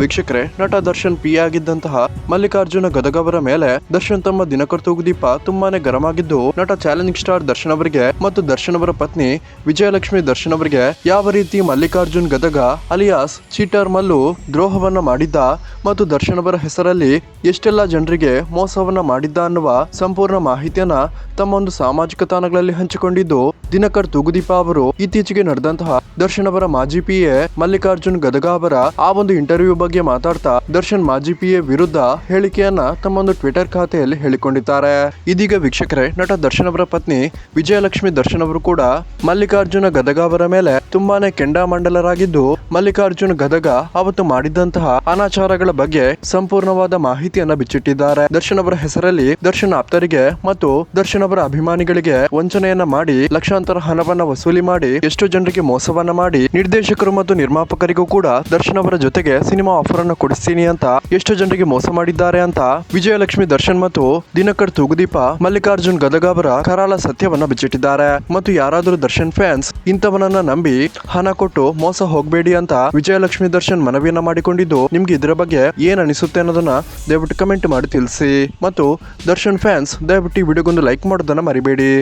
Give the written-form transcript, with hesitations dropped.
ವೀಕ್ಷಕರೇ, ನಟ ದರ್ಶನ್ ಪಿ ಆಗಿದ್ದಂತಹ ಮಲ್ಲಿಕಾರ್ಜುನ ಗದಗ ಅವರ ಮೇಲೆ ದರ್ಶನ್ ತಮ್ಮ ದಿನಕರ್ ತೂಗುದೀಪ ತುಂಬಾನೇ ಗರಂ ಆಗಿದ್ದು, ನಟ ಚಾಲೆಂಜಿಂಗ್ ಸ್ಟಾರ್ ದರ್ಶನ್ ಅವರಿಗೆ ಮತ್ತು ದರ್ಶನ್ ಅವರ ಪತ್ನಿ ವಿಜಯಲಕ್ಷ್ಮಿ ದರ್ಶನ್ ಅವರಿಗೆ ಯಾವ ರೀತಿ ಮಲ್ಲಿಕಾರ್ಜುನ್ ಗದಗ ಅಲಿಯಾಸ್ ಚೀಟರ್ ಮಲ್ಲು ದ್ರೋಹವನ್ನ ಮಾಡಿದ್ದ ಮತ್ತು ದರ್ಶನ್ ಅವರ ಹೆಸರಲ್ಲಿ ಎಷ್ಟೆಲ್ಲ ಜನರಿಗೆ ಮೋಸವನ್ನ ಮಾಡಿದ್ದ ಅನ್ನುವ ಸಂಪೂರ್ಣ ಮಾಹಿತಿಯನ್ನ ತಮ್ಮ ಒಂದು ಸಾಮಾಜಿಕ ತಾಣಗಳಲ್ಲಿ ಹಂಚಿಕೊಂಡಿದ್ದು, ದಿನಕರ್ ತೂಗುದೀಪ ಅವರು ಇತ್ತೀಚೆಗೆ ನಡೆದಂತಹ ದರ್ಶನ್ ಅವರ ಮಾಜಿ ಪಿಎ ಮಲ್ಲಿಕಾರ್ಜುನ್ ಗದಗ ಅವರ ಆ ಒಂದು ಇಂಟರ್ವ್ಯೂ ಬಗ್ಗೆ ಮಾತಾಡ್ತಾ ದರ್ಶನ್ ಮಾಜಿ ಪಿಎ ವಿರುದ್ಧ ಹೇಳಿಕೆಯನ್ನ ತಮ್ಮ ಒಂದು ಟ್ವಿಟರ್ ಖಾತೆಯಲ್ಲಿ ಹೇಳಿಕೊಂಡಿದ್ದಾರೆ. ಇದೀಗ ವೀಕ್ಷಕರೇ, ನಟ ದರ್ಶನ್ ಅವರ ಪತ್ನಿ ವಿಜಯಲಕ್ಷ್ಮಿ ದರ್ಶನ್ ಅವರು ಕೂಡ ಮಲ್ಲಿಕಾರ್ಜುನ ಗದಗ ಅವರ ಮೇಲೆ ತುಂಬಾನೇ ಕೆಂಡಾಮಂಡಲರಾಗಿದ್ದು, ಮಲ್ಲಿಕಾರ್ಜುನ್ ಗದಗ ಅವತ್ತು ಮಾಡಿದಂತಹ ಅನಾಚಾರಗಳ ಬಗ್ಗೆ ಸಂಪೂರ್ಣವಾದ ಮಾಹಿತಿಯನ್ನ ಬಿಚ್ಚಿಟ್ಟಿದ್ದಾರೆ. ದರ್ಶನ್ ಅವರ ಹೆಸರಲ್ಲಿ ದರ್ಶನ್ ಆಪ್ತರಿಗೆ ಮತ್ತು ದರ್ಶನ್ ಅವರ ಅಭಿಮಾನಿಗಳಿಗೆ ವಂಚನೆಯನ್ನ ಮಾಡಿ ಲಕ್ಷಾಂತರ ಹಣವನ್ನ ವಸೂಲಿ ಮಾಡಿ ಎಷ್ಟು ಜನರಿಗೆ ಮೋಸವನ್ನ ಮಾಡಿ ನಿರ್ದೇಶಕರು ಮತ್ತು ನಿರ್ಮಾಪಕರಿಗೂ ಕೂಡ ದರ್ಶನ್ ಅವರ ಜೊತೆಗೆ ಸಿನಿಮಾ ಆಫರ್ ಅನ್ನು ಕೊಡಿಸ್ತೀನಿ ಅಂತ ಎಷ್ಟು ಜನರಿಗೆ ಮೋಸ ಮಾಡಿದ್ದಾರೆ ಅಂತ ವಿಜಯಲಕ್ಷ್ಮಿ ದರ್ಶನ್ ಮತ್ತು ದಿನಕರ್ ತೂಗುದೀಪ ಮಲ್ಲಿಕಾರ್ಜುನ್ ಗದಗ ಅವರ ಕರಾಳ ಸತ್ಯವನ್ನ ಬಿಚ್ಚಿಟ್ಟಿದ್ದಾರೆ. ಮತ್ತು ಯಾರಾದರೂ ದರ್ಶನ್ ಫ್ಯಾನ್ಸ್ ಇಂಥವನನ್ನ ನಂಬಿ ಹಣ ಕೊಟ್ಟು ಮೋಸ ಹೋಗಬೇಡಿ ಅಂತ ವಿಜಯಲಕ್ಷ್ಮಿ ದರ್ಶನ್ ಮನವಿಯನ್ನ ಮಾಡಿಕೊಂಡಿದ್ದು, ನಿಮ್ಗೆ ಇದರ ಬಗ್ಗೆ ಏನ್ ಅನಿಸುತ್ತೆ ಅನ್ನೋದನ್ನ ದಯವಿಟ್ಟು ಕಮೆಂಟ್ ಮಾಡಿ ತಿಳಿಸಿ. ಮತ್ತು ದರ್ಶನ್ ಫ್ಯಾನ್ಸ್ ದಯವಿಟ್ಟು ಈ ವಿಡಿಯೋಗೊಂದು ಲೈಕ್ ಮಾಡೋದನ್ನ ಮರಿಬೇಡಿ.